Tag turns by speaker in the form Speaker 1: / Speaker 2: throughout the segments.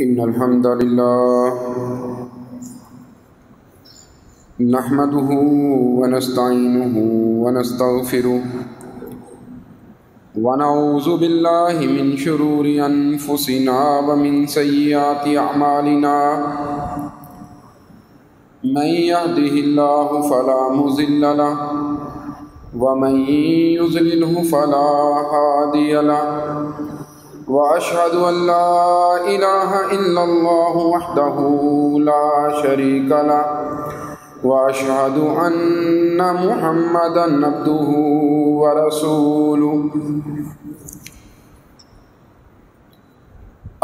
Speaker 1: إن الحمد لله نحمده ونستعينه ونستغفره ونعوذ بالله من شرور أنفسنا ومن سيئات أعمالنا من يهده الله فلا مضل له ومن يضلله فلا هادي له وأشهد أن لا إله إلا الله وحده لا شريك له وأشهد أن محمدا عبده ورسوله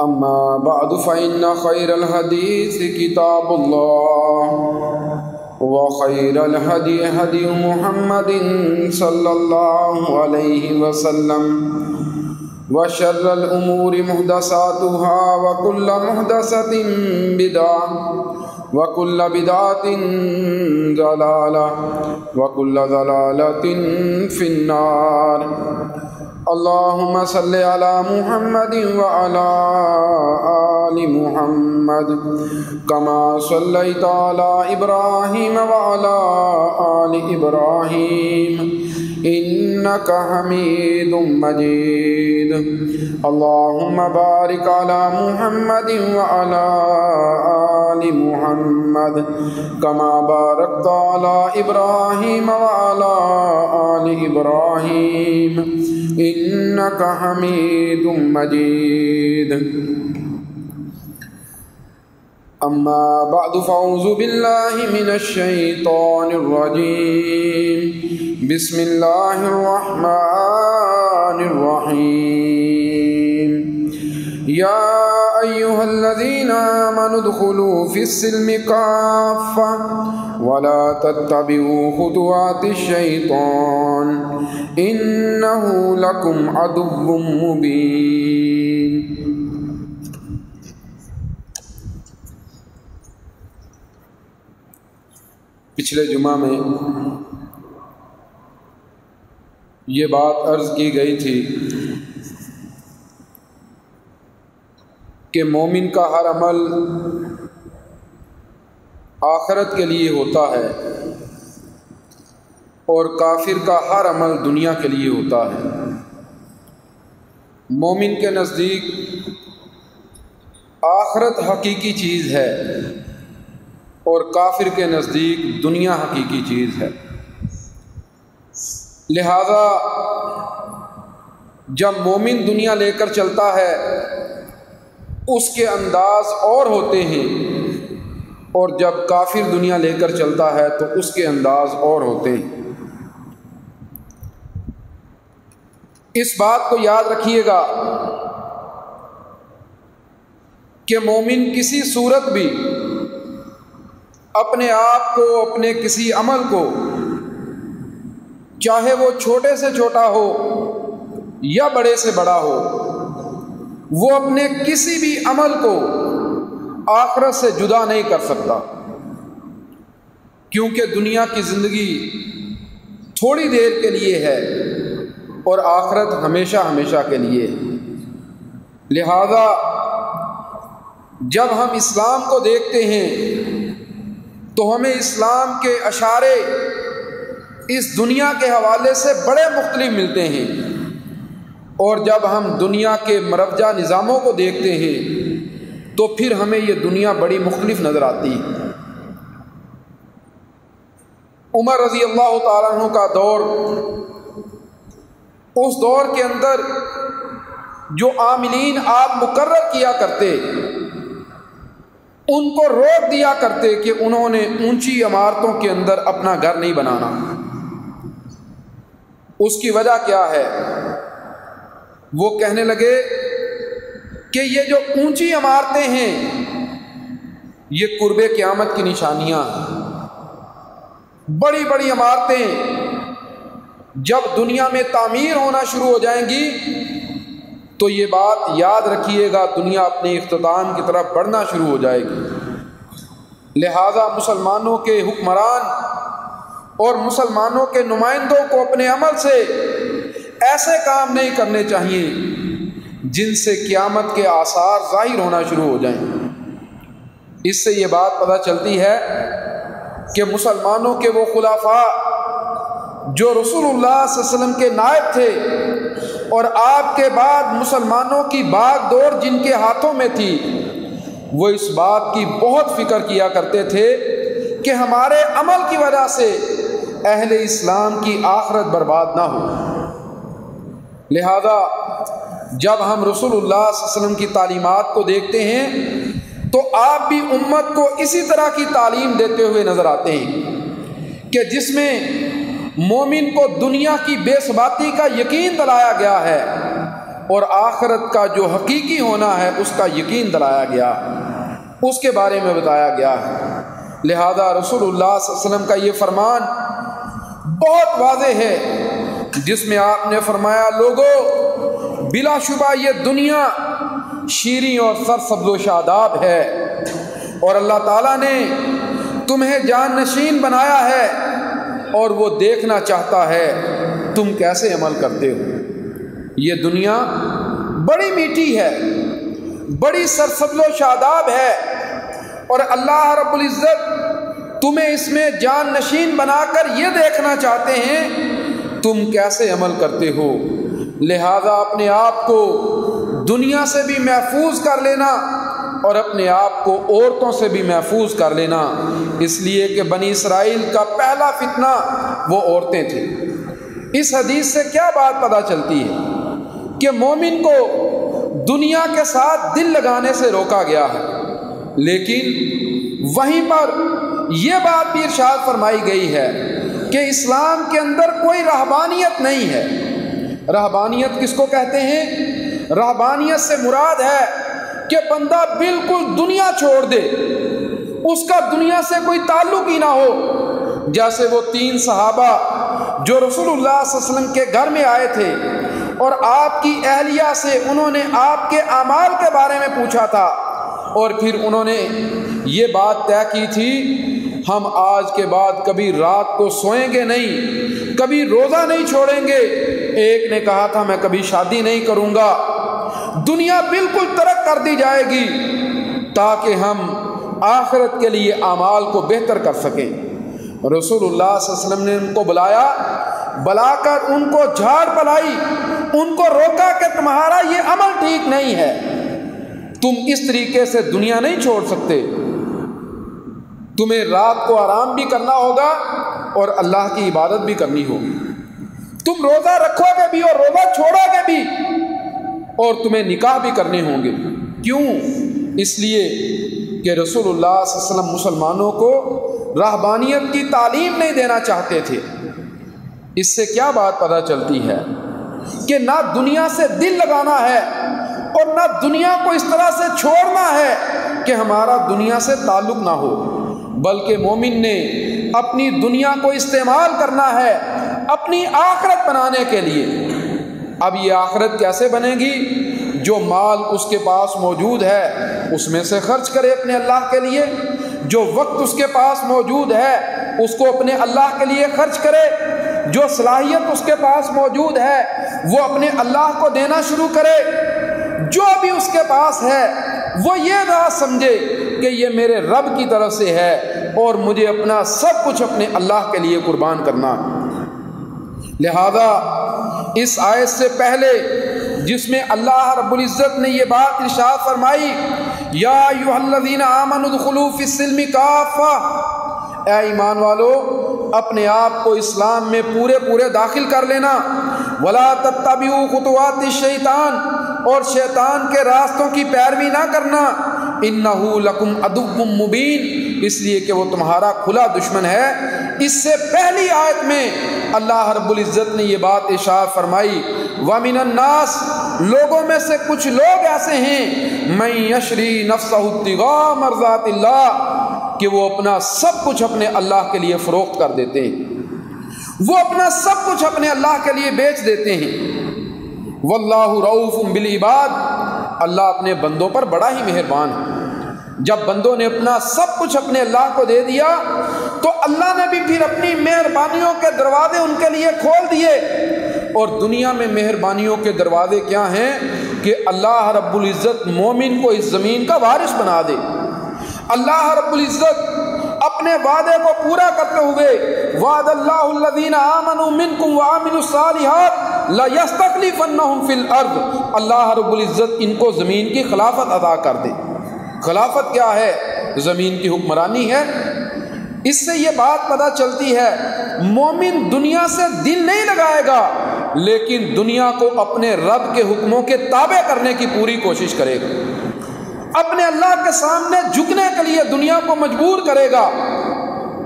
Speaker 1: أما بعد فإن خير الحديث كتاب الله وخير الهدي هدي محمد صلى الله عليه وسلم وشر الأمور محدثاتها وكل محدثة بدعة وكل بدعة ضلالة وكل ضلالة في النار اللهم صل على محمد وعلى آل محمد كما صليت على إبراهيم وعلى آل إبراهيم إنك حميد مجيد اللهم بارك على محمد وعلى آل محمد كما باركت على إبراهيم وعلى آل إبراهيم إنك حميد مجيد أما بعد فأعوذ بالله من الشيطان الرجيم بسم الله الرحمن الرحيم يا أيها الذين آمنوا ادخلوا في السلم كافة ولا تتبعوا خطوات الشيطان إنه لكم عدو مبين پچھلے جمعہ میں یہ بات عرض کی گئی تھی کہ مومن کا ہر عمل آخرت کے لیے ہوتا ہے اور کافر کا ہر عمل دنیا کے لیے ہوتا ہے۔ مومن کے نزدیک آخرت حقیقی چیز ہے اور کافر کے نزدیک دنیا حقیقی چیز ہے۔ لہذا جب مومن دنیا لے کر چلتا ہے اس کے انداز اور ہوتے ہیں، اور جب کافر دنیا لے کر چلتا ہے تو اس کے انداز اور ہوتے ہیں۔ اس بات کو یاد رکھیے گا کہ مومن کسی صورت بھی اپنے آپ کو، اپنے کسی عمل کو، چاہے وہ چھوٹے سے چھوٹا ہو یا بڑے سے بڑا ہو، وہ اپنے کسی بھی عمل کو آخرت سے جدا نہیں کر سکتا، کیونکہ دنیا کی زندگی تھوڑی دیر کے لیے ہے اور آخرت ہمیشہ ہمیشہ کے لیے ہے۔ لہذا جب ہم اسلام کو دیکھتے ہیں تو ہمیں اسلام کے اشارے اس دنیا کے حوالے سے بڑے مختلف ملتے ہیں، اور جب ہم دنیا کے مروجہ نظاموں کو دیکھتے ہیں تو پھر ہمیں یہ دنیا بڑی مختلف نظر آتی ہے۔ عمر رضی اللہ تعالیٰ عنہ کا دور، اس دور کے اندر جو عاملین آپ مقرر کیا کرتے ان کو روک دیا کرتے کہ انہوں نے اونچی عمارتوں کے اندر اپنا گھر نہیں بنانا۔ اس کی وجہ کیا ہے؟ وہ کہنے لگے کہ یہ جو اونچی عمارتیں ہیں یہ قرب قیامت کی نشانیاں ہیں۔ بڑی بڑی عمارتیں جب دنیا میں تعمیر ہونا شروع ہو جائیں گی تو یہ بات یاد رکھیے گا، دنیا اپنے اختتام کی طرف بڑھنا شروع ہو جائے گی۔ لہذا مسلمانوں کے حکمران اور مسلمانوں کے نمائندوں کو اپنے عمل سے ایسے کام نہیں کرنے چاہیے جن سے قیامت کے آثار ظاہر ہونا شروع ہو جائیں۔ اس سے یہ بات پتہ چلتی ہے کہ مسلمانوں کے وہ خلفاء جو رسول اللہ صلی اللہ علیہ وسلم کے نائب تھے اور آپ کے بعد مسلمانوں کی باغ دوڑ جن کے ہاتھوں میں تھی، وہ اس بات کی بہت فکر کیا کرتے تھے کہ ہمارے عمل کی وجہ سے اہل اسلام کی آخرت برباد نہ ہو۔ لہذا جب ہم رسول اللہ صلی اللہ علیہ وسلم کی تعلیمات کو دیکھتے ہیں تو آپ بھی امت کو اسی طرح کی تعلیم دیتے ہوئے نظر آتے ہیں کہ جس میں مومن کو دنیا کی بے ثباتی کا یقین دلایا گیا ہے اور آخرت کا جو حقیقی ہونا ہے اس کا یقین دلایا گیا، اس کے بارے میں بتایا گیا ہے۔ لہذا رسول اللہ صلی اللہ علیہ وسلم کا یہ فرمان بہت واضح ہے جس میں آپ نے فرمایا، لوگو بلا شبہ یہ دنیا شیریں اور سرسبز و شاداب ہے اور اللہ تعالیٰ نے تمہیں جان نشین بنایا ہے اور وہ دیکھنا چاہتا ہے تم کیسے عمل کرتے ہو۔ یہ دنیا بڑی میٹھی ہے، بڑی سرسبز و شاداب ہے اور اللہ رب العزت تمہیں اس میں جان نشین بنا کر یہ دیکھنا چاہتے ہیں تم کیسے عمل کرتے ہو۔ لہذا اپنے آپ کو دنیا سے بھی محفوظ کر لینا اور اپنے آپ کو عورتوں سے بھی محفوظ کر لینا، اس لیے کہ بنی اسرائیل کا پہلا فتنہ وہ عورتیں تھیں۔ اس حدیث سے کیا بات پتہ چلتی ہے کہ مومن کو دنیا کے ساتھ دل لگانے سے روکا گیا ہے، لیکن وہیں پر یہ بات بھی ارشاد فرمائی گئی ہے کہ اسلام کے اندر کوئی رہبانیت نہیں ہے۔ رہبانیت کس کو کہتے ہیں؟ رہبانیت سے مراد ہے کہ بندہ بالکل دنیا چھوڑ دے، اس کا دنیا سے کوئی تعلق ہی نہ ہو، جیسے وہ 3 صحابہ جو رسول اللہ صلی اللہ علیہ وسلم کے گھر میں آئے تھے اور آپ کی اہلیہ سے انہوں نے آپ کے اعمال کے بارے میں پوچھا تھا اور پھر انہوں نے یہ بات طے کی تھی، ہم آج کے بعد کبھی رات کو سوئیں گے نہیں، کبھی روزہ نہیں چھوڑیں گے۔ ایک نے کہا تھا میں کبھی شادی نہیں کروں گا، دنیا بالکل ترک کر دی جائے گی تاکہ ہم آخرت کے لیے اعمال کو بہتر کر سکیں۔ رسول اللہ صلی اللہ علیہ وسلم نے ان کو بلا کر ان کو جھاڑ پلائی، ان کو روکا کہ تمہارا یہ عمل ٹھیک نہیں ہے، تم اس طریقے سے دنیا نہیں چھوڑ سکتے، تمہیں رات کو آرام بھی کرنا ہوگا اور اللہ کی عبادت بھی کرنی ہوگی، تم روزہ رکھو گے بھی اور روزہ چھوڑو گے بھی اور تمہیں نکاح بھی کرنے ہوں گے۔ کیوں؟ اس لیے کہ رسول اللہ صلی اللہ علیہ وسلم مسلمانوں کو رہبانیت کی تعلیم نہیں دینا چاہتے تھے۔ اس سے کیا بات پتہ چلتی ہے کہ نہ دنیا سے دل لگانا ہے اور نہ دنیا کو اس طرح سے چھوڑنا ہے کہ ہمارا دنیا سے تعلق نہ ہو، بلکہ مومن نے اپنی دنیا کو استعمال کرنا ہے اپنی آخرت بنانے کے لیے۔ اب یہ آخرت کیسے بنے گی؟ جو مال اس کے پاس موجود ہے اس میں سے خرچ کرے اپنے اللہ کے لیے، جو وقت اس کے پاس موجود ہے اس کو اپنے اللہ کے لیے خرچ کرے، جو صلاحیت اس کے پاس موجود ہے وہ اپنے اللہ کو دینا شروع کرے، جو بھی اس کے پاس ہے وہ یہ بات سمجھے کہ یہ میرے رب کی طرف سے ہے اور مجھے اپنا سب کچھ اپنے اللہ کے لیے قربان کرنا۔ لہذا اس آیت سے پہلے جس میں اللہ رب العزت نے یہ بات ارشاد فرمائی، یا ایھا الذین آمنوا ادخلوا فی السلم کافہ، اے ایمان والو اپنے آپ کو اسلام میں پورے داخل کر لینا، ولا تتبعوا خطوات الشیطان، اور شیطان کے راستوں کی پیروی نہ کرنا، انہ لکم عدو مبین، اس لیے کہ وہ تمہارا کھلا دشمن ہے۔ اس سے پہلی آیت میں اللہ رب العزت نے یہ بات ارشاد فرمائی، وَمِنَ النَّاسِ، لوگوں میں سے کچھ لوگ ایسے ہیں، مَن یشری نفسہ ابتغاء مرضات اللہ، کہ وہ اپنا سب کچھ اپنے اللہ کے لیے فروخت کر دیتے ہیں، وہ اپنا سب کچھ اپنے اللہ کے لیے بیچ دیتے ہیں۔ واللہ رؤوف بالعباد، اللہ اپنے بندوں پر بڑا ہی مہربان ہے۔ جب بندوں نے اپنا سب کچھ اپنے اللہ کو دے دیا تو اللہ نے بھی پھر اپنی مہربانیوں کے دروازے ان کے لیے کھول دیے۔ اور دنیا میں مہربانیوں کے دروازے کیا ہیں کہ اللہ رب العزت مومن کو اس زمین کا وارث بنا دے۔ اللہ رب العزت اپنے وعدے کو پورا کرتے ہوئے وعد اللہ الذین آمنوا منکم وعملوا الصالحات لیستخلفنہم فی الارض، اللہ رب العزت ان کو زمین کی خلافت عطا کر دے۔ خلافت کیا ہے؟ زمین کی حکمرانی ہے۔ اس سے یہ بات پتہ چلتی ہے مومن دنیا سے دل نہیں لگائے گا، لیکن دنیا کو اپنے رب کے حکموں کے تابع کرنے کی پوری کوشش کرے گا، اپنے اللہ کے سامنے جھکنے کے لیے دنیا کو مجبور کرے گا،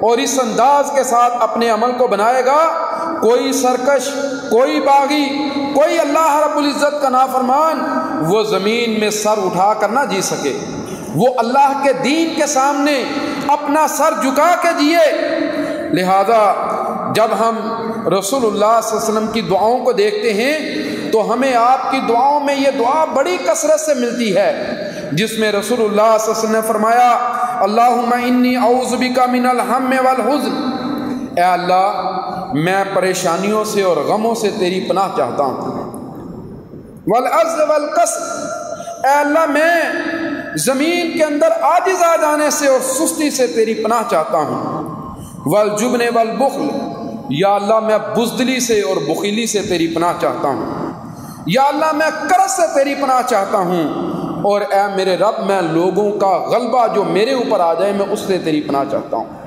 Speaker 1: اور اس انداز کے ساتھ اپنے عمل کو بنائے گا کوئی سرکش، کوئی باغی، کوئی اللہ رب العزت کا نافرمان وہ زمین میں سر اٹھا کر نہ جی سکے، وہ اللہ کے دین کے سامنے اپنا سر جھکا کے جیے۔ لہذا جب ہم رسول اللہ صلی اللہ علیہ وسلم کی دعاؤں کو دیکھتے ہیں تو ہمیں آپ کی دعاؤں میں یہ دعا بڑی کثرت سے ملتی ہے، جس میں رسول اللہ صلی اللہ علیہ وسلم نے فرمایا اللہم انی اعوذ بک من الہم والحزن، اے اللہ میں پریشانیوں سے اور غموں سے تیری پناہ چاہتا ہوں، والعجز والکسل، اے اللہ میں زمین کے اندر عاجز آ جانے سے اور سستی سے تیری پناہ چاہتا ہوں، والجبن والبخل، یا اللہ میں بزدلی سے اور بخیلی سے تیری پناہ چاہتا ہوں، یا اللہ میں کرز سے تیری پناہ چاہتا ہوں، اور اے میرے رب میں لوگوں کا غلبہ جو میرے اوپر آ جائے میں اس سے تیری پناہ چاہتا ہوں۔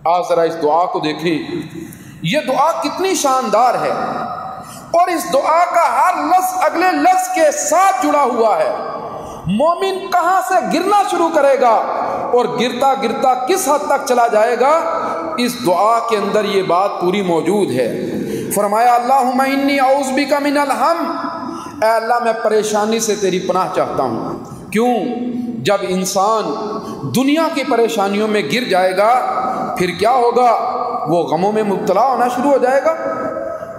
Speaker 1: آج ذرا اس دعا کو دیکھیں، یہ دعا کتنی شاندار ہے، اور اس دعا کا ہر لفظ اگلے لفظ کے ساتھ جڑا ہوا ہے۔ مومن کہاں سے گرنا شروع کرے گا اور گرتا گرتا کس حد تک چلا جائے گا، اس دعا کے اندر یہ بات پوری موجود ہے۔ فرمایا اللہم انی اعوذ بک من الہم، اے اللہ میں پریشانی سے تیری پناہ چاہتا ہوں۔ کیوں؟ جب انسان دنیا کی پریشانیوں میں گر جائے گا پھر کیا ہوگا؟ وہ غموں میں مبتلا ہونا شروع ہو جائے گا۔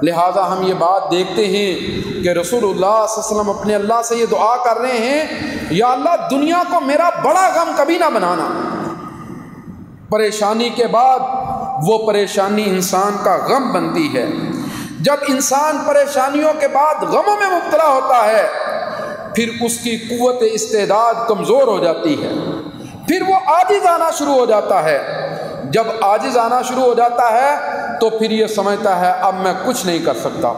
Speaker 1: لہذا ہم یہ بات دیکھتے ہیں کہ رسول اللہ صلی اللہ علیہ وسلم اپنے اللہ سے یہ دعا کر رہے ہیں یا اللہ دنیا کو میرا بڑا غم کبھی نہ بنانا۔ پریشانی کے بعد وہ پریشانی انسان کا غم بنتی ہے۔ جب انسان پریشانیوں کے بعد غموں میں مبتلا ہوتا ہے پھر اس کی قوت استعداد کمزور ہو جاتی ہے، پھر وہ عاجز آنا شروع ہو جاتا ہے۔ جب عاجز آنا شروع ہو جاتا ہے تو پھر یہ سمجھتا ہے اب میں کچھ نہیں کر سکتا۔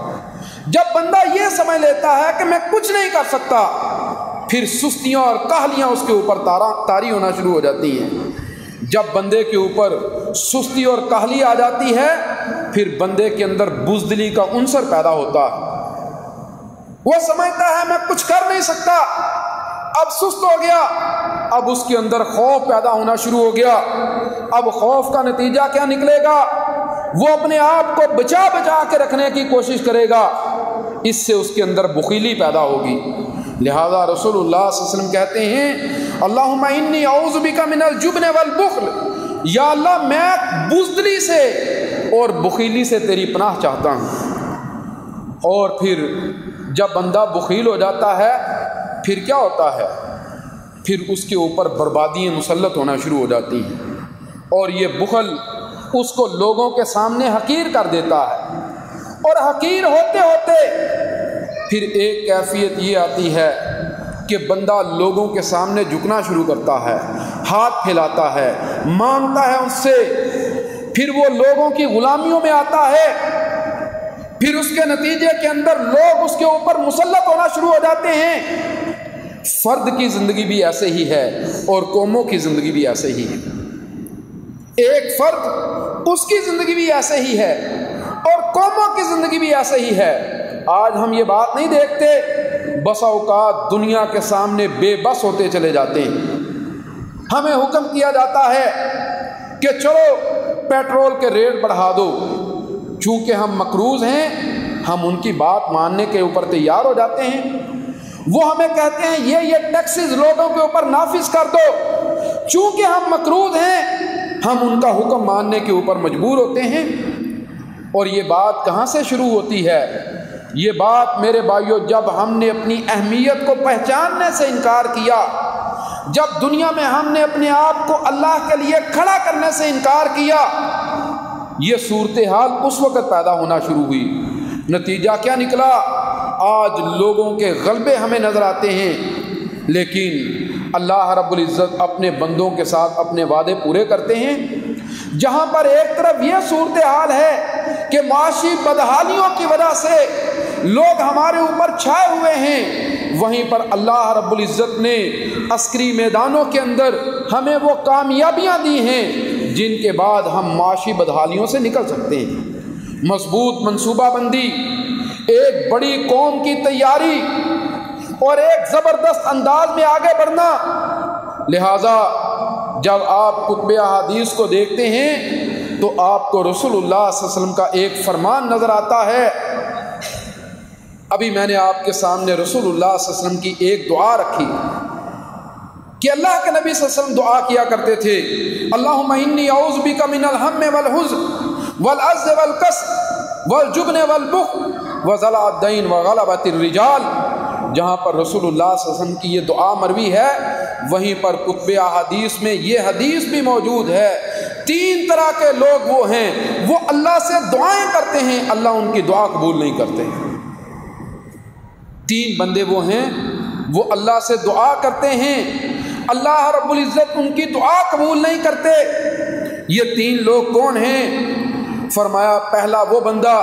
Speaker 1: جب بندہ یہ سمجھ لیتا ہے کہ میں کچھ نہیں کر سکتا پھر سستیاں اور کاہلیاں اس کے اوپر طاری ہونا شروع ہو جاتی ہیں۔ جب بندے کے اوپر سستی اور کاہلی آ جاتی ہے پھر بندے کے اندر بزدلی کا عنصر پیدا ہوتا ہے، وہ سمجھتا ہے میں کچھ کر نہیں سکتا، اب سست ہو گیا، اب اس کے اندر خوف پیدا ہونا شروع ہو گیا۔ اب خوف کا نتیجہ کیا نکلے گا؟ وہ اپنے آپ کو بچا کے رکھنے کی کوشش کرے گا، اس سے اس کے اندر بخیلی پیدا ہوگی۔ لہذا رسول اللہ صلی اللہ علیہ وسلم کہتے ہیں اللہم انی اعوذ بک من الجبن والبخل، یا اللہ میں بزدلی سے اور بخیلی سے تیری پناہ چاہتا ہوں۔ اور پھر جب بندہ بخیل ہو جاتا ہے پھر کیا ہوتا ہے؟ پھر اس کے اوپر بربادیاں مسلط ہونا شروع ہو جاتی ہیں، اور یہ بخل اس کو لوگوں کے سامنے حقیر کر دیتا ہے، اور حقیر ہوتے ہوتے پھر ایک کیفیت یہ آتی ہے کہ بندہ لوگوں کے سامنے جھکنا شروع کرتا ہے، ہاتھ پھیلاتا ہے، مانگتا ہے اس سے، پھر وہ لوگوں کی غلامیوں میں آتا ہے، پھر اس کے نتیجے کے اندر لوگ اس کے اوپر مسلط ہونا شروع ہو جاتے ہیں۔ فرد کی زندگی بھی ایسے ہی ہے اور قوموں کی زندگی بھی ایسے ہی ہے۔ ایک فرد اس کی زندگی بھی ایسے ہی ہے اور قوموں کی زندگی بھی ایسے ہی ہے۔ آج ہم یہ بات نہیں دیکھتے، بسا اوقات دنیا کے سامنے بے بس ہوتے چلے جاتے ہیں۔ ہمیں حکم کیا جاتا ہے کہ چلو پیٹرول کے ریٹ بڑھا دو، چونکہ ہم مقروض ہیں ہم ان کی بات ماننے کے اوپر تیار ہو جاتے ہیں۔ وہ ہمیں کہتے ہیں یہ ٹیکسز لوگوں کے اوپر نافذ کر دو، چونکہ ہم مقروض ہیں ہم ان کا حکم ماننے کے اوپر مجبور ہوتے ہیں۔ اور یہ بات کہاں سے شروع ہوتی ہے؟ یہ بات میرے بھائیو جب ہم نے اپنی اہمیت کو پہچاننے سے انکار کیا، جب دنیا میں ہم نے اپنے آپ کو اللہ کے لیے کھڑا کرنے سے انکار کیا، یہ صورتحال اس وقت پیدا ہونا شروع ہوئی۔ نتیجہ کیا نکلا؟ آج لوگوں کے غلبے ہمیں نظر آتے ہیں، لیکن اللہ رب العزت اپنے بندوں کے ساتھ اپنے وعدے پورے کرتے ہیں۔ جہاں پر ایک طرف یہ صورتحال ہے کہ معاشی بدحالیوں کی وجہ سے لوگ ہمارے اوپر چھائے ہوئے ہیں، وہیں پر اللہ رب العزت نے عسکری میدانوں کے اندر ہمیں وہ کامیابیاں دی ہیں جن کے بعد ہم معاشی بدحالیوں سے نکل سکتے ہیں۔ مضبوط منصوبہ بندی، ایک بڑی قوم کی تیاری اور ایک زبردست انداز میں آگے بڑھنا۔ لہذا جب آپ کتب احادیث کو دیکھتے ہیں تو آپ کو رسول اللہ صلی اللہ علیہ وسلم کا ایک فرمان نظر آتا ہے۔ ابھی میں نے آپ کے سامنے رسول اللہ صلی اللہ علیہ وسلم کی ایک دعا رکھی کہ اللہ کے نبی صلی اللہ علیہ وسلم دعا کیا کرتے تھے، اللہم انی اعوذ بک من الہم والحزن والعجز والکسل والجبن والبخل وضلع الدین وغلبۃ الرجال۔ جہاں پر رسول اللہ صلی اللہ علیہ وسلم کی یہ دعا مروی ہے، وہیں پر کتب احادیث میں یہ حدیث بھی موجود ہے۔ 3 طرح کے لوگ وہ ہیں، وہ اللہ سے دعائیں کرتے ہیں، اللہ ان کی دعا قبول نہیں کرتے۔ 3 بندے وہ ہیں، وہ اللہ سے دعا کرتے ہیں، اللہ رب العزت ان کی دعا قبول نہیں کرتے۔ یہ 3 لوگ کون ہیں؟ فرمایا پہلا وہ بندہ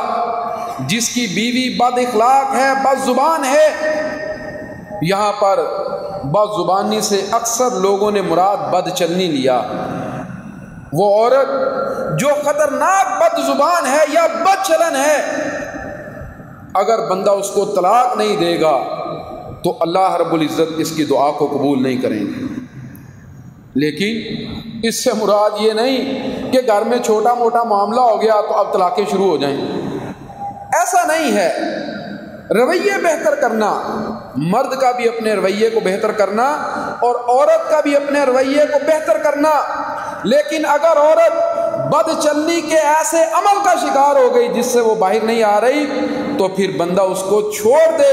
Speaker 1: جس کی بیوی بد اخلاق ہے، بد زبان ہے۔ یہاں پر بد زبانی سے اکثر لوگوں نے مراد بد چلنی لیا۔ وہ عورت جو خطرناک بد زبان ہے یا بد چلن ہے، اگر بندہ اس کو طلاق نہیں دے گا تو اللہ رب العزت اس کی دعا کو قبول نہیں کریں گے۔ لیکن اس سے مراد یہ نہیں کہ گھر میں چھوٹا موٹا معاملہ ہو گیا تو اب طلاقیں شروع ہو جائیں، ایسا نہیں ہے۔ رویے بہتر کرنا، مرد کا بھی اپنے رویے کو بہتر کرنا اور عورت کا بھی اپنے رویے کو بہتر کرنا۔ لیکن اگر عورت بد چلنی کے ایسے عمل کا شکار ہو گئی جس سے وہ باہر نہیں آ رہی تو پھر بندہ اس کو چھوڑ دے،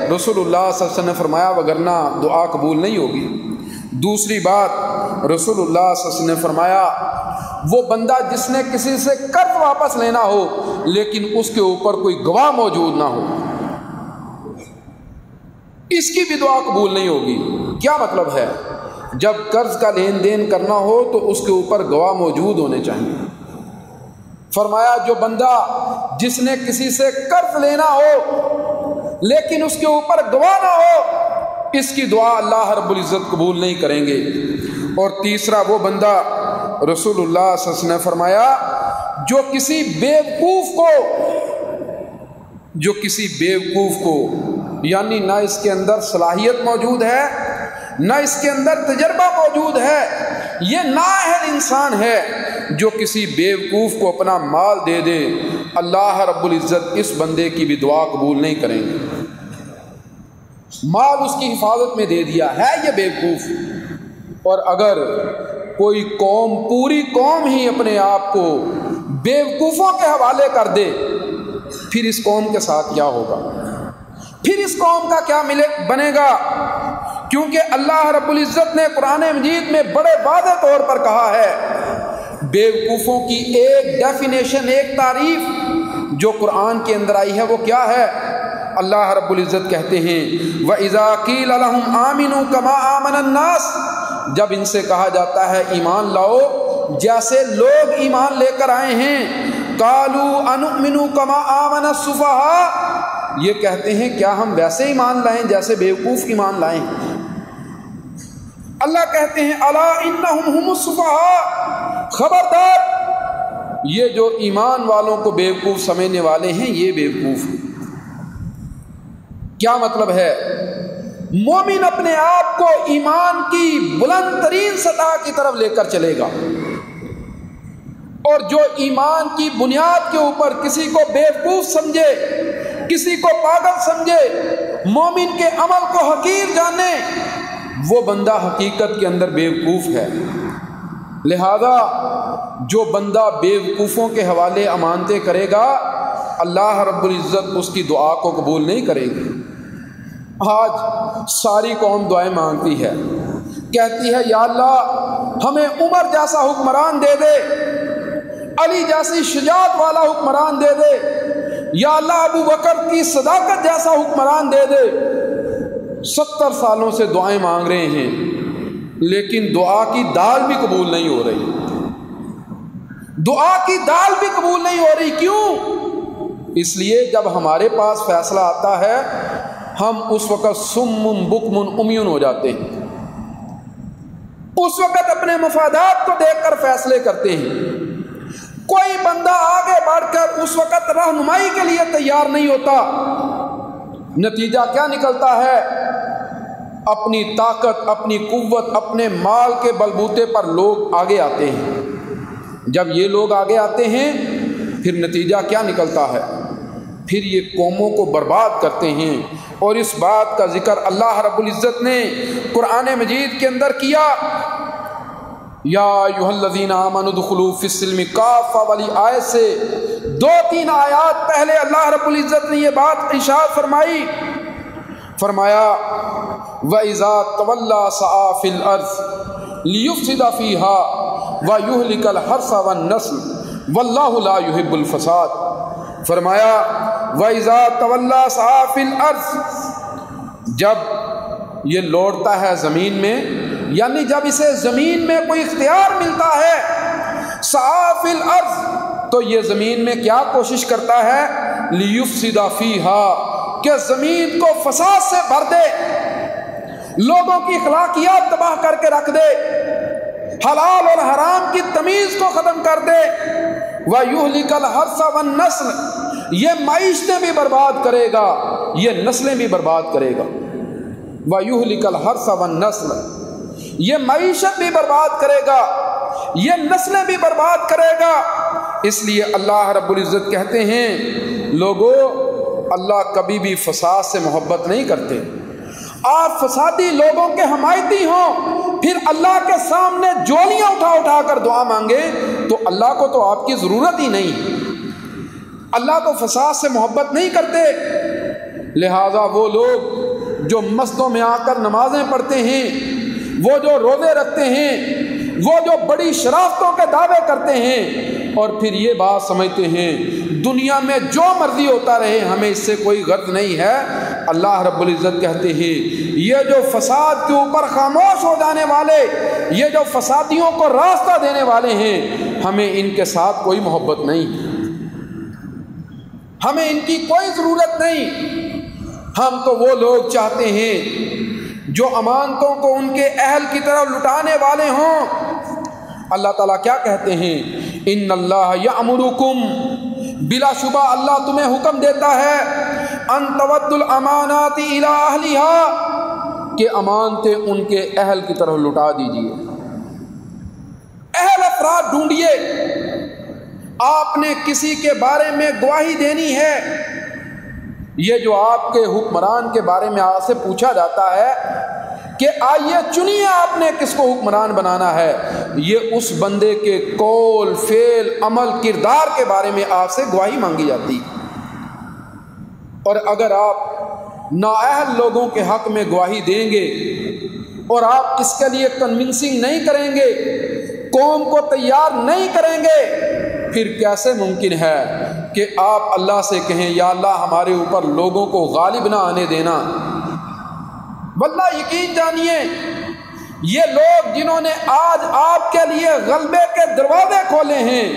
Speaker 1: رسول اللہ صلی اللہ علیہ وسلم نے فرمایا، وگرنہ دعا قبول نہیں ہوگی۔ دوسری بات رسول اللہ صلی اللہ علیہ وسلم نے فرمایا، وہ بندہ جس نے کسی سے قرض واپس لینا ہو لیکن اس کے اوپر کوئی گواہ موجود نہ ہو، اس کی بھی دعا قبول نہیں ہوگی۔ کیا مطلب ہے؟ جب قرض کا لین دین کرنا ہو تو اس کے اوپر گواہ موجود ہونے چاہیے۔ فرمایا جو بندہ جس نے کسی سے قرض لینا ہو لیکن اس کے اوپر گواہ نہ ہو، اس کی دعا اللہ رب العزت قبول نہیں کریں گے۔ اور تیسرا وہ بندہ رسول اللہ صلی اللہ علیہ وسلم نے فرمایا جو کسی بیوقوف کو یعنی نہ اس کے اندر صلاحیت موجود ہے نہ اس کے اندر تجربہ موجود ہے، یہ نااہل انسان ہے، جو کسی بیوقوف کو اپنا مال دے دے، اللہ رب العزت اس بندے کی بھی دعا قبول نہیں کریں گے۔ مال اس کی حفاظت میں دے دیا ہے یہ بیوقوف، اور اگر کوئی قوم، پوری قوم ہی اپنے آپ کو بیوقوفوں کے حوالے کر دے، پھر اس قوم کے ساتھ کیا ہوگا؟ پھر اس قوم کا کیا بنے گا؟ کیونکہ اللہ رب العزت نے قرآن مجید میں بڑے واضح طور پر کہا ہے، بیوقوفوں کی ایک ڈیفینیشن، ایک تعریف جو قرآن کے اندر آئی ہے وہ کیا ہے؟ اللہ رب العزت کہتے ہیں وَإِذَا قِيلَ لَهُمْ آمِنُوا كَمَا آمَنَ النَّاسِ، جب ان سے کہا جاتا ہے ایمان لاؤ جیسے لوگ ایمان لے کر آئے ہیں، قَالُوا أَنُؤْمِنُوا كَمَا آمَنَ السُّفَهَاءُ، یہ کہتے ہیں کیا ہم ویسے ایمان لائیں جیسے بیوقوف ایمان لائیں؟ اللہ کہتے ہیں الا انہم ہم السفہاء، خبردار یہ جو ایمان والوں کو بیوقوف سمجھنے والے ہیں یہ بیوقوف ہیں۔ کیا مطلب ہے؟ مومن اپنے آپ کو ایمان کی بلند ترین سطح کی طرف لے کر چلے گا، اور جو ایمان کی بنیاد کے اوپر کسی کو بیوقوف سمجھے، کسی کو پاگل سمجھے، مومن کے عمل کو حقیر جانے، وہ بندہ حقیقت کے اندر بیوقوف ہے۔ لہذا جو بندہ بیوقوفوں کے حوالے امانتیں کرے گا، اللہ رب العزت اس کی دعا کو قبول نہیں کرے گی۔ آج ساری قوم دعائیں مانگتی ہے، کہتی ہے یا اللہ ہمیں عمر جیسا حکمران دے دے، علی جیسی شجاعت والا حکمران دے دے، یا اللہ ابو بکر کی صداقت جیسا حکمران دے دے۔ 70 سالوں سے دعائیں مانگ رہے ہیں لیکن دعا کی دال بھی قبول نہیں ہو رہی، دعا کی دال بھی قبول نہیں ہو رہی۔ کیوں؟ اس لیے جب ہمارے پاس فیصلہ آتا ہے ہم اس وقت سم بکم عمیون ہو جاتے ہیں، اس وقت اپنے مفادات کو دیکھ کر فیصلے کرتے ہیں۔ کوئی بندہ آگے بڑھ کر اس وقت رہنمائی کے لیے تیار نہیں ہوتا۔ نتیجہ کیا نکلتا ہے؟ اپنی طاقت، اپنی قوت، اپنے مال کے بلبوتے پر لوگ آگے آتے ہیں۔ جب یہ لوگ آگے آتے ہیں پھر نتیجہ کیا نکلتا ہے؟ پھر یہ قوموں کو برباد کرتے ہیں۔ اور اس بات کا ذکر اللہ رب العزت نے قرآن مجید کے اندر کیا، یا ایھا الذین آمنوا ادخلوا فی السلم کافہ والی آیت سے 2-3 آیات پہلے اللہ رب العزت نے یہ بات ارشاد فرمائی، فرمایا وَإِذَا تَوَلَّى سَعَىٰ فِي الْأَرْضِ لِيُفْسِدَ فِيهَا وَيُهْلِكَ الْحَرْثَ وَالنَّسْلَ وَاللَّهُ لَا يُحِبُّ الْفَسَادَ۔ فرمایا وَإِذَا تَوَلَّى سَعَىٰ فِي الْأَرْضِ، جب یہ لوٹتا ہے زمین میں، یعنی جب اسے زمین میں کوئی اختیار ملتا ہے، سعیٰ فی الارض، تو یہ زمین میں کیا کوشش کرتا ہے؟ لیفسد فیہا، کہ زمین کو فساد سے بھر دے، لوگوں کی اخلاقیات تباہ کر کے رکھ دے، حلال اور حرام کی تمیز کو ختم کر دے، وَيُهْلِكَ الْحَرْثَ وَالنَّسْلَ، یہ معیشتیں بھی برباد کرے گا، یہ نسلیں بھی برباد کرے گا۔ وَيُهْلِكَ الْحَرْثَ وَالنَّسْلَ، یہ معیشت بھی برباد کرے گا، یہ نسلیں بھی برباد کرے گا۔ اس لیے اللہ رب العزت کہتے ہیں لوگو، اللہ کبھی بھی فساد سے محبت نہیں کرتے۔ آپ فسادی لوگوں کے حمایتی ہوں پھر اللہ کے سامنے جولیاں اٹھا اٹھا کر دعا مانگے تو اللہ کو تو آپ کی ضرورت ہی نہیں، اللہ تو فساد سے محبت نہیں کرتے۔ لہذا وہ لوگ جو مسجدوں میں آ کر نمازیں پڑھتے ہیں، وہ جو روزے رکھتے ہیں، وہ جو بڑی شرافتوں کے دعوے کرتے ہیں اور پھر یہ بات سمجھتے ہیں دنیا میں جو مرضی ہوتا رہے ہمیں اس سے کوئی غرض نہیں ہے، اللہ رب العزت کہتے ہیں یہ جو فساد کے اوپر خاموش ہو جانے والے، یہ جو فسادیوں کو راستہ دینے والے ہیں، ہمیں ان کے ساتھ کوئی محبت نہیں، ہمیں ان کی کوئی ضرورت نہیں۔ ہم تو وہ لوگ چاہتے ہیں جو امانتوں کو ان کے اہل کی طرف لٹانے والے ہوں۔ اللہ تعالیٰ کیا کہتے ہیں؟ ان اللہ یامرکم، بلا شبہ اللہ تمہیں حکم دیتا ہے، ان تودوا الامانات الی اہلھا، کہ امانتیں ان کے اہل کی طرف لٹا دیجیے۔ اہل افراد ڈھونڈیے۔ آپ نے کسی کے بارے میں گواہی دینی ہے، یہ جو آپ کے حکمران کے بارے میں آپ سے پوچھا جاتا ہے کہ آئیے چنیے آپ نے کس کو حکمران بنانا ہے، یہ اس بندے کے قول، فعل، عمل، کردار کے بارے میں آپ سے گواہی مانگی جاتی۔ اور اگر آپ نااہل لوگوں کے حق میں گواہی دیں گے اور آپ اس کے لیے کنونسنگ نہیں کریں گے، قوم کو تیار نہیں کریں گے، پھر کیسے ممکن ہے کہ آپ اللہ سے کہیں یا اللہ ہمارے اوپر لوگوں کو غالب نہ آنے دینا۔ واللہ یقین جانیے یہ لوگ جنہوں نے آج آپ کے لیے غلبے کے دروازے کھولے ہیں،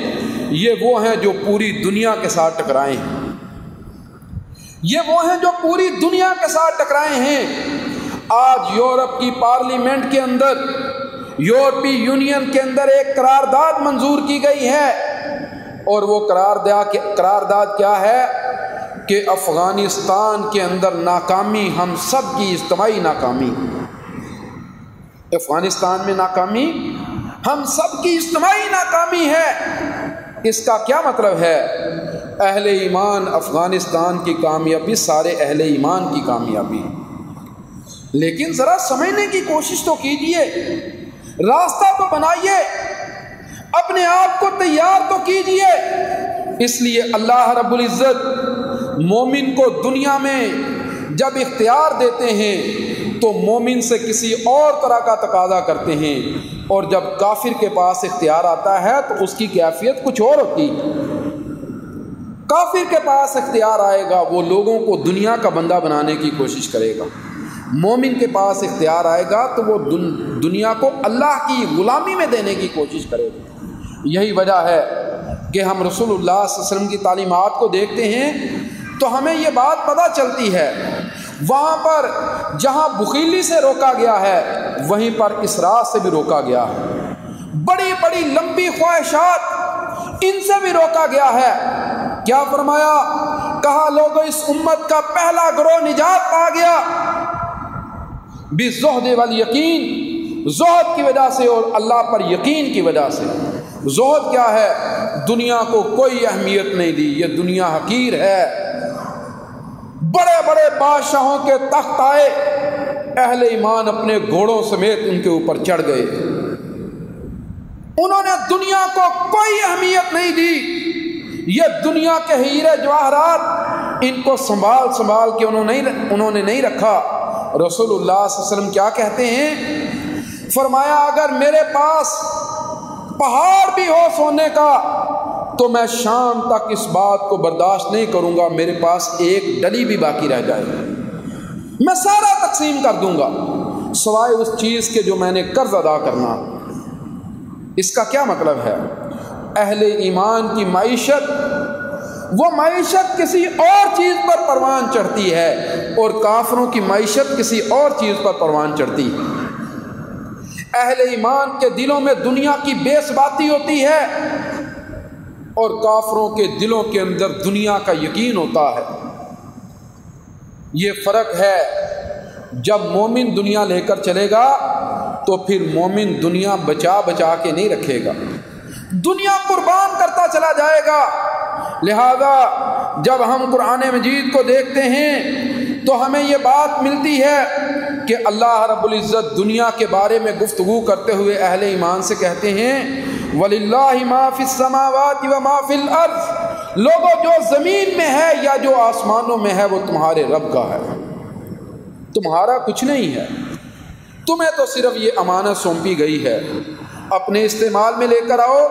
Speaker 1: یہ وہ ہیں جو پوری دنیا کے ساتھ ٹکرائے ہیں، یہ وہ ہیں جو پوری دنیا کے ساتھ ٹکرائے ہیں۔ آج یورپ کی پارلیمنٹ کے اندر، یورپی یونین کے اندر ایک قرارداد منظور کی گئی ہے، اور وہ قرارداد کیا ہے کہ افغانستان کے اندر ناکامی ہم سب کی اجتماعی ناکامی، افغانستان میں ناکامی ہم سب کی اجتماعی ناکامی ہے۔ اس کا کیا مطلب ہے؟ اہل ایمان افغانستان کی کامیابی سارے اہل ایمان کی کامیابی۔ لیکن ذرا سمجھنے کی کوشش تو کیجئے، راستہ تو بنائیے، اپنے آپ کو تیار تو کیجئے۔ اس لیے اللہ رب العزت مومن کو دنیا میں جب اختیار دیتے ہیں تو مومن سے کسی اور طرح کا تقاضا کرتے ہیں، اور جب کافر کے پاس اختیار آتا ہے تو اس کی کیفیت کچھ اور ہوتی۔ کافر کے پاس اختیار آئے گا وہ لوگوں کو دنیا کا بندہ بنانے کی کوشش کرے گا، مومن کے پاس اختیار آئے گا تو وہ دنیا کو اللہ کی غلامی میں دینے کی کوشش کرے گا۔ یہی وجہ ہے کہ ہم رسول اللہ صلی اللہ علیہ وسلم کی تعلیمات کو دیکھتے ہیں تو ہمیں یہ بات پتہ چلتی ہے، وہاں پر جہاں بخیلی سے روکا گیا ہے وہیں پر اسراف سے بھی روکا گیا ہے، بڑی بڑی لمبی خواہشات ان سے بھی روکا گیا ہے۔ کیا فرمایا؟ کہا لوگوں اس امت کا پہلا گروہ نجات پا گیا بالزہد والیقین، زہد کی وجہ سے اور اللہ پر یقین کی وجہ سے۔ زہد کیا ہے؟ دنیا کو کوئی اہمیت نہیں دی، یہ دنیا حقیر ہے۔ بڑے بڑے بادشاہوں کے تخت آئے، اہل ایمان اپنے گھوڑوں سمیت ان کے اوپر چڑھ گئے، انہوں نے دنیا کو کوئی اہمیت نہیں دی۔ یہ دنیا کے ہیرے جواہرات ان کو سنبھال سنبھال کے انہوں نے نہیں رکھا۔ رسول اللہ صلی اللہ علیہ وسلم کیا کہتے ہیں؟ فرمایا اگر میرے پاس پہاڑ بھی ہو سونے کا تو میں شام تک اس بات کو برداشت نہیں کروں گا میرے پاس ایک ڈلی بھی باقی رہ جائے، میں سارا تقسیم کر دوں گا سوائے اس چیز کے جو میں نے قرض ادا کرنا۔ اس کا کیا مطلب ہے؟ اہل ایمان کی معیشت، وہ معیشت کسی اور چیز پر پروان چڑھتی ہے اور کافروں کی معیشت کسی اور چیز پر پروان چڑھتی ہے۔ اہل ایمان کے دلوں میں دنیا کی بے ثباتی ہوتی ہے اور کافروں کے دلوں کے اندر دنیا کا یقین ہوتا ہے۔ یہ فرق ہے۔ جب مومن دنیا لے کر چلے گا تو پھر مومن دنیا بچا بچا کے نہیں رکھے گا، دنیا قربان کرتا چلا جائے گا۔ لہذا جب ہم قرآن مجید کو دیکھتے ہیں تو ہمیں یہ بات ملتی ہے کہ اللہ رب العزت دنیا کے بارے میں گفتگو کرتے ہوئے اہل ایمان سے کہتے ہیں وَلِلَّهِ مَا فِي السَّمَاوَاتِ وَمَا فِي الْأَرْضِ، لوگوں جو زمین میں ہے یا جو آسمانوں میں ہے وہ تمہارے رب کا ہے، تمہارا کچھ نہیں ہے، تمہیں تو صرف یہ امانت سونپی گئی ہے، اپنے استعمال میں لے کر آؤ،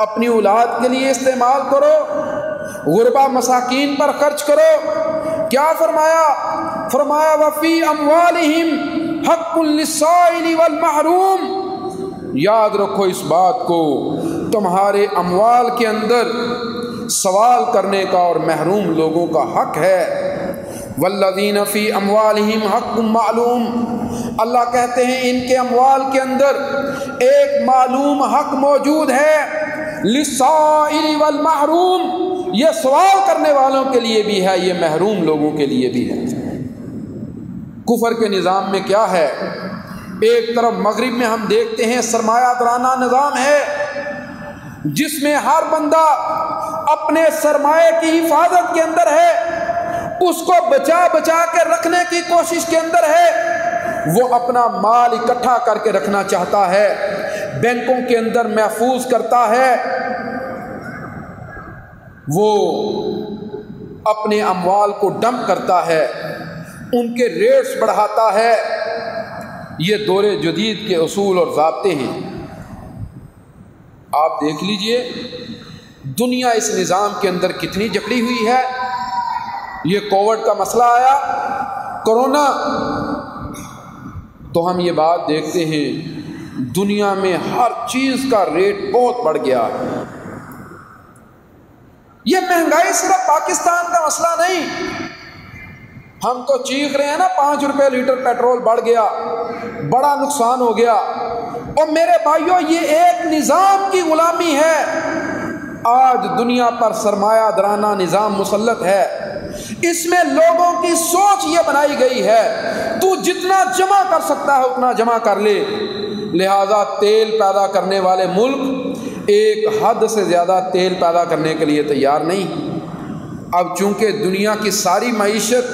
Speaker 1: اپنی اولاد کے لیے استعمال کرو، غربا مساکین پر خرچ کرو۔ کیا فرمایا؟ فرمایا وَفِي أَمْوَالِهِمْ حَقٌّ لِلسَّائِلِ وَالْمَحْرُومِ، یاد رکھو اس بات کو، تمہارے اموال کے اندر سوال کرنے کا اور محروم لوگوں کا حق ہے۔ والذین فی اموالہم حق معلوم، اللہ کہتے ہیں ان کے اموال کے اندر ایک معلوم حق موجود ہے، للسائل والمحروم، یہ سوال کرنے والوں کے لیے بھی ہے، یہ محروم لوگوں کے لیے بھی ہے۔ کفر کے نظام میں کیا ہے؟ ایک طرف مغرب میں ہم دیکھتے ہیں سرمایہ دارانہ نظام ہے جس میں ہر بندہ اپنے سرمایہ کی حفاظت کے اندر ہے، اس کو بچا بچا کے رکھنے کی کوشش کے اندر ہے، وہ اپنا مال اکٹھا کر کے رکھنا چاہتا ہے، بینکوں کے اندر محفوظ کرتا ہے، وہ اپنے اموال کو ڈمپ کرتا ہے، ان کے ریٹس بڑھاتا ہے۔ یہ دور جدید کے اصول اور ضابطے ہیں۔ آپ دیکھ لیجئے دنیا اس نظام کے اندر کتنی جکڑی ہوئی ہے۔ یہ کووڈ کا مسئلہ آیا، کرونا، تو ہم یہ بات دیکھتے ہیں دنیا میں ہر چیز کا ریٹ بہت بڑھ گیا ہے۔ یہ مہنگائی صرف پاکستان کا مسئلہ نہیں، ہم تو چیخ رہے ہیں نا 5 روپے لیٹر پیٹرول بڑھ گیا، بڑا نقصان ہو گیا، اور میرے بھائیوں یہ ایک نظام کی غلامی ہے۔ آج دنیا پر سرمایہ دارانہ نظام مسلط ہے، اس میں لوگوں کی سوچ یہ بنائی گئی ہے تو جتنا جمع کر سکتا ہے اتنا جمع کر لے، لہذا تیل پیدا کرنے والے ملک ایک حد سے زیادہ تیل پیدا کرنے کے لیے تیار نہیں۔ اب چونکہ دنیا کی ساری معیشت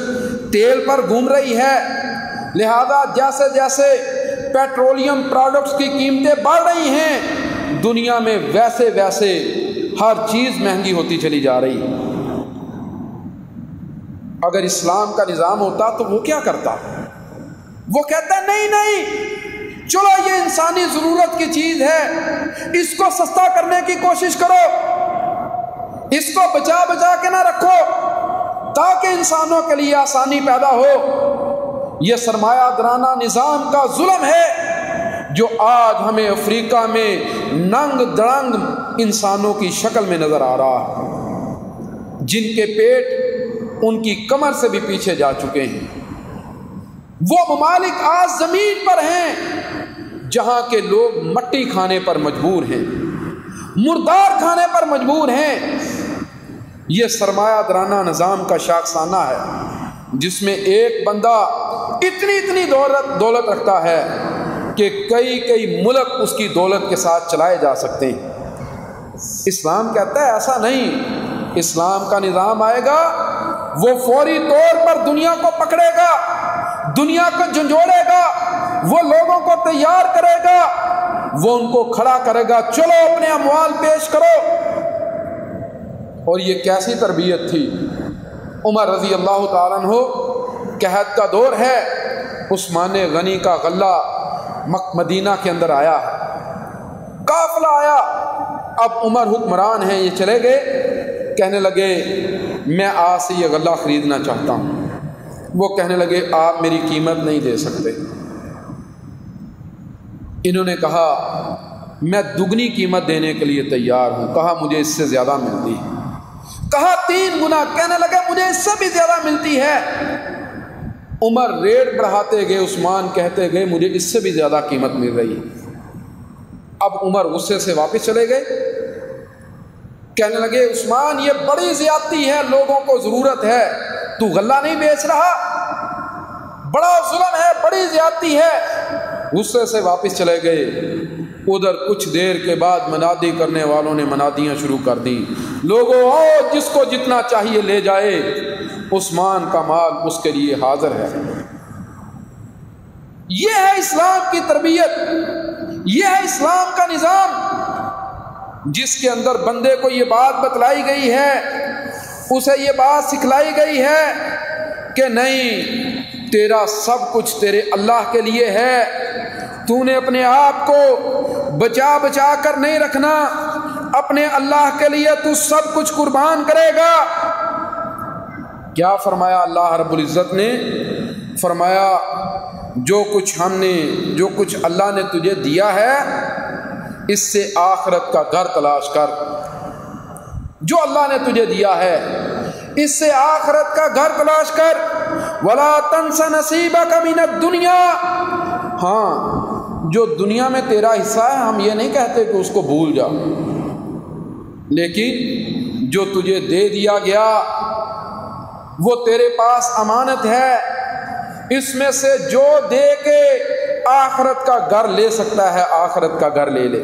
Speaker 1: تیل پر گھوم رہی ہے، لہذا جیسے جیسے پیٹرولیم پروڈکٹس کی قیمتیں بڑھ رہی ہیں دنیا میں ویسے ویسے ہر چیز مہنگی ہوتی چلی جا رہی ہے۔ اگر اسلام کا نظام ہوتا تو وہ کیا کرتا؟ وہ کہتا نہیں نہیں، چلو یہ انسانی ضرورت کی چیز ہے، اس کو سستا کرنے کی کوشش کرو، اس کو بچا بچا کے نہ رکھو تاکہ انسانوں کے لیے آسانی پیدا ہو۔ یہ سرمایہ دارانہ نظام کا ظلم ہے جو آج ہمیں افریقہ میں ننگ درنگ انسانوں کی شکل میں نظر آ رہا ہے، جن کے پیٹ ان کی کمر سے بھی پیچھے جا چکے ہیں۔ وہ ممالک آج زمین پر ہیں جہاں کے لوگ مٹی کھانے پر مجبور ہیں، مردار کھانے پر مجبور ہیں۔ یہ سرمایہ دارانہ نظام کا شاخسانہ ہے جس میں ایک بندہ اتنی دولت رکھتا ہے کہ کئی ملک اس کی دولت کے ساتھ چلائے جا سکتے ہیں۔ اسلام کہتا ہے ایسا نہیں، اسلام کا نظام آئے گا وہ فوری طور پر دنیا کو پکڑے گا، دنیا کو جھنجھوڑے گا، وہ لوگوں کو تیار کرے گا، وہ ان کو کھڑا کرے گا، چلو اپنے اموال پیش کرو۔ اور یہ کیسی تربیت تھی۔ عمر رضی اللہ تعالیٰ عنہ، قحط کا دور ہے، عثمان غنی کا غلہ مدینہ کے اندر آیا ہے، قافلہ آیا، اب عمر حکمران ہیں، یہ چلے گئے، کہنے لگے میں آج سے یہ غلہ خریدنا چاہتا ہوں۔ وہ کہنے لگے آپ میری قیمت نہیں دے سکتے۔ انہوں نے کہا میں دگنی قیمت دینے کے لیے تیار ہوں۔ کہا مجھے اس سے زیادہ ملتی ہے۔ کہا 3 گنا۔ کہنے لگے مجھے اس سے بھی زیادہ ملتی ہے۔ عمر ریٹ بڑھاتے گئے، عثمان کہتے گئے مجھے اس سے بھی زیادہ قیمت مل رہی ہے۔ اب عمر غصے سے واپس چلے گئے، کہنے لگے عثمان یہ بڑی زیادتی ہے، لوگوں کو ضرورت ہے، تو غلہ نہیں بیچ رہا، بڑا ظلم ہے، بڑی زیادتی ہے۔ غصے سے واپس چلے گئے۔ ادھر کچھ دیر کے بعد منادی کرنے والوں نے منادیاں شروع کر دی، لوگوں آؤ جس کو جتنا چاہیے لے جائے، عثمان کا مال اس کے لیے حاضر ہے۔ یہ ہے اسلام کی تربیت، یہ ہے اسلام کا نظام جس کے اندر بندے کو یہ بات بتلائی گئی ہے، اسے یہ بات سکھلائی گئی ہے کہ نہیں، تیرا سب کچھ تیرے اللہ کے لیے ہے، تو نے اپنے آپ کو بچا بچا کر نہیں رکھنا، اپنے اللہ کے لیے تو سب کچھ قربان کرے گا۔ کیا فرمایا اللہ رب العزت نے؟ فرمایا جو کچھ اللہ نے تجھے دیا ہے اس سے آخرت کا گھر تلاش کر، جو اللہ نے تجھے دیا ہے اس سے آخرت کا گھر تلاش کر۔ وَلَا تَنْسَ نَصِيبَكَ مِنَ الدُّنْيَا، ہاں جو دنیا میں تیرا حصہ ہے ہم یہ نہیں کہتے کہ اس کو بھول جا، لیکن جو تجھے دے دیا گیا وہ تیرے پاس امانت ہے، اس میں سے جو دے کے آخرت کا گھر لے سکتا ہے آخرت کا گھر لے لے۔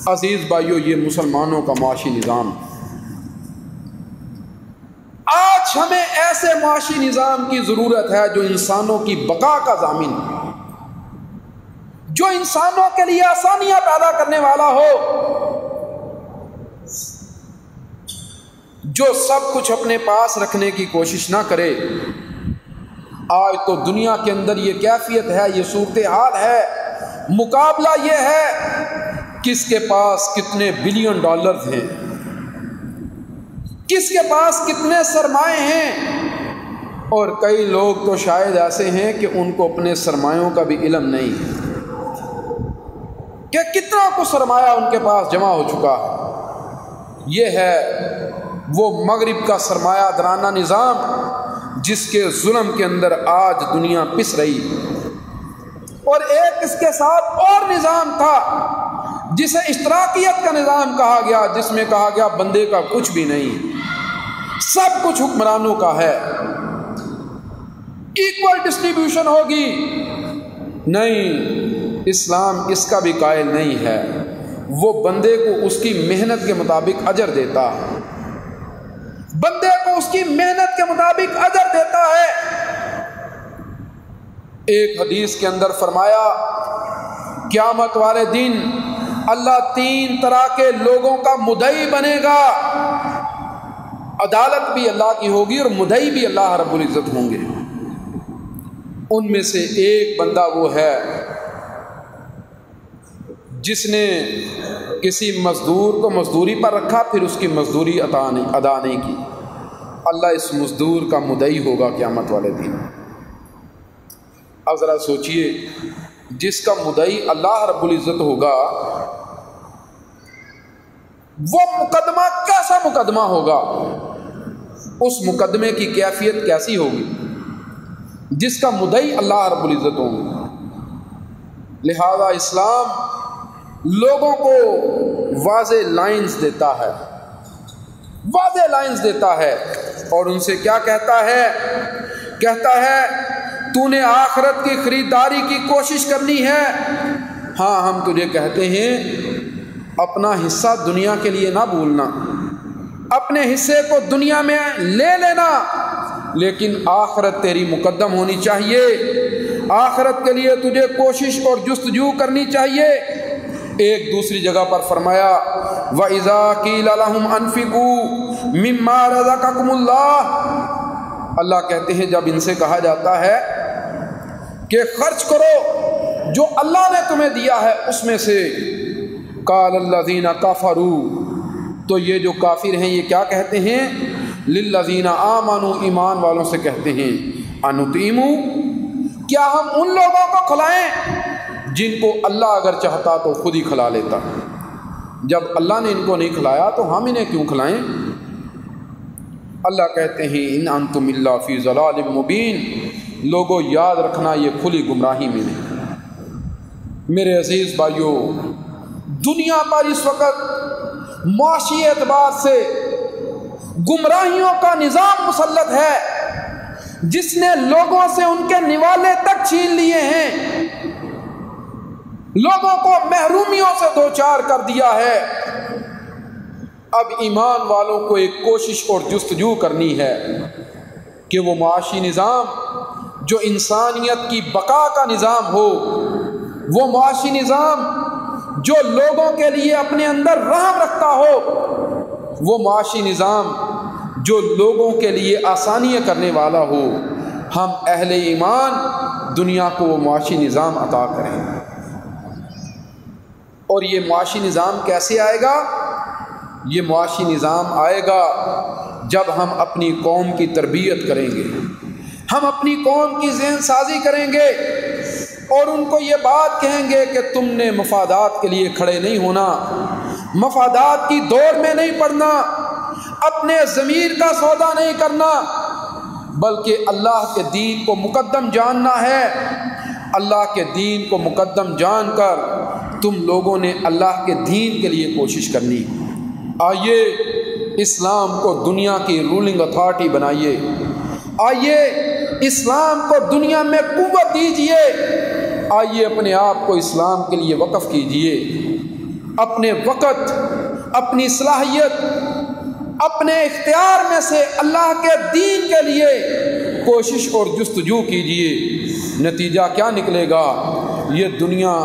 Speaker 1: عزیز بھائیو، یہ مسلمانوں کا معاشی نظام۔ آج ہمیں ایسے معاشی نظام کی ضرورت ہے جو انسانوں کی بقا کا ضامن، جو انسانوں کے لیے آسانیاں پیدا کرنے والا ہو، جو سب کچھ اپنے پاس رکھنے کی کوشش نہ کرے۔ آج تو دنیا کے اندر یہ کیفیت ہے، یہ صورتحال ہے، مقابلہ یہ ہے کس کے پاس کتنے بلین ڈالرز ہیں، کس کے پاس کتنے سرمائے ہیں، اور کئی لوگ تو شاید ایسے ہیں کہ ان کو اپنے سرمایوں کا بھی علم نہیں ہے کہ کتنا کو سرمایہ ان کے پاس جمع ہو چکا ہے۔ یہ ہے وہ مغرب کا سرمایہ دارانہ نظام جس کے ظلم کے اندر آج دنیا پس رہی، اور ایک اس کے ساتھ اور نظام تھا جسے اشتراکیت کا نظام کہا گیا، جس میں کہا گیا بندے کا کچھ بھی نہیں، سب کچھ حکمرانوں کا ہے، ایکول ڈسٹریبیوشن ہوگی۔ نہیں، اسلام اس کا بھی قائل نہیں ہے، وہ بندے کو اس کی محنت کے مطابق اجر دیتا، بندے کو اس کی محنت کے مطابق اجر دیتا ہے۔ ایک حدیث کے اندر فرمایا قیامت والے دن اللہ 3 طرح کے لوگوں کا مدعی بنے گا، عدالت بھی اللہ کی ہوگی اور مدعی بھی اللہ رب العزت ہوں گے۔ ان میں سے ایک بندہ وہ ہے جس نے کسی مزدور کو مزدوری پر رکھا، پھر اس کی مزدوری ادا نہیں کی، اللہ اس مزدور کا مدعی ہوگا قیامت والے دن۔ اب ذرا سوچئے، جس کا مدعی اللہ رب العزت ہوگا وہ مقدمہ کیسا مقدمہ ہوگا، اس مقدمے کی کیفیت کیسی ہوگی جس کا مدعی اللہ رب العزت ہوگا۔ لہذا اسلام لوگوں کو واضح لائنز دیتا ہے، واضح لائنز دیتا ہے، اور ان سے کیا کہتا ہے؟ کہتا ہے تو نے آخرت کی خریداری کی کوشش کرنی ہے، ہاں ہم تجھے کہتے ہیں اپنا حصہ دنیا کے لیے نہ بھولنا، اپنے حصے کو دنیا میں لے لینا، لیکن آخرت تیری مقدم ہونی چاہیے، آخرت کے لیے تجھے کوشش اور جستجو کرنی چاہیے۔ ایک دوسری جگہ پر فرمایا وَإِذَا قِيلَ لَهُمْ أَنفِقُوا مِمَّا رَزَقَكُمُ اللَّهُ، اللہ کہتے ہیں جب ان سے کہا جاتا ہے کہ خرچ کرو جو اللہ نے تمہیں دیا ہے اس میں سے، قَالَ الَّذِينَ كَفَرُوا، تو یہ جو کافر ہیں یہ کیا کہتے ہیں؟ لِلَّذِينَ آمَنُوا، ایمان والوں سے کہتے ہیں أَنُطْعِمُ، کیا ہم ان لوگوں کو کھلائیں جن کو اللہ اگر چاہتا تو خود ہی کھلا لیتا، جب اللہ نے ان کو نہیں کھلایا تو ہم انہیں کیوں کھلائیں؟ اللہ کہتے ہیں ان انتم الا فی ضلال مبین، لوگوں یاد رکھنا یہ کھلی گمراہی میں نہیں۔ میرے عزیز بھائیوں، دنیا پر اس وقت معاشی اعتبار سے گمراہیوں کا نظام مسلط ہے جس نے لوگوں سے ان کے نوالے تک چھین لیے ہیں، لوگوں کو محرومیوں سے دوچار کر دیا ہے۔ اب ایمان والوں کو ایک کوشش اور جستجو کرنی ہے کہ وہ معاشی نظام جو انسانیت کی بقا کا نظام ہو، وہ معاشی نظام جو لوگوں کے لیے اپنے اندر رحم رکھتا ہو، وہ معاشی نظام جو لوگوں کے لیے آسانیاں کرنے والا ہو، ہم اہل ایمان دنیا کو وہ معاشی نظام عطا کریں۔ اور یہ معاشی نظام کیسے آئے گا؟ یہ معاشی نظام آئے گا جب ہم اپنی قوم کی تربیت کریں گے، ہم اپنی قوم کی ذہن سازی کریں گے اور ان کو یہ بات کہیں گے کہ تم نے مفادات کے لیے کھڑے نہیں ہونا، مفادات کی دوڑ میں نہیں پڑنا، اپنے ضمیر کا سودا نہیں کرنا، بلکہ اللہ کے دین کو مقدم جاننا ہے۔ اللہ کے دین کو مقدم جان کر تم لوگوں نے اللہ کے دین کے لیے کوشش کرنی۔ آئیے اسلام کو دنیا کی رولنگ اتھارٹی بنائیے، آئیے اسلام کو دنیا میں قوت دیجیے، آئیے اپنے آپ کو اسلام کے لیے وقف کیجیے، اپنے وقت، اپنی صلاحیت، اپنے اختیار میں سے اللہ کے دین کے لیے کوشش اور جستجو کیجیے۔ نتیجہ کیا نکلے گا؟ یہ دنیا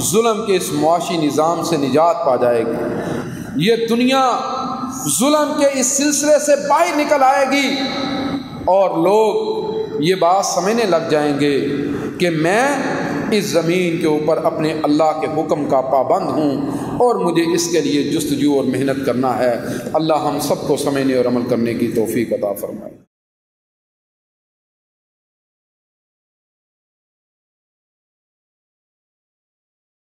Speaker 1: ظلم کے اس معاشی نظام سے نجات پا جائے گی، یہ دنیا ظلم کے اس سلسلے سے باہر نکل آئے گی، اور لوگ یہ بات سمجھنے لگ جائیں گے کہ میں اس زمین کے اوپر اپنے اللہ کے حکم کا پابند ہوں اور مجھے اس کے لیے جستجو اور محنت کرنا ہے۔ اللہ ہم سب کو سمجھنے اور عمل کرنے کی توفیق عطا فرمائے۔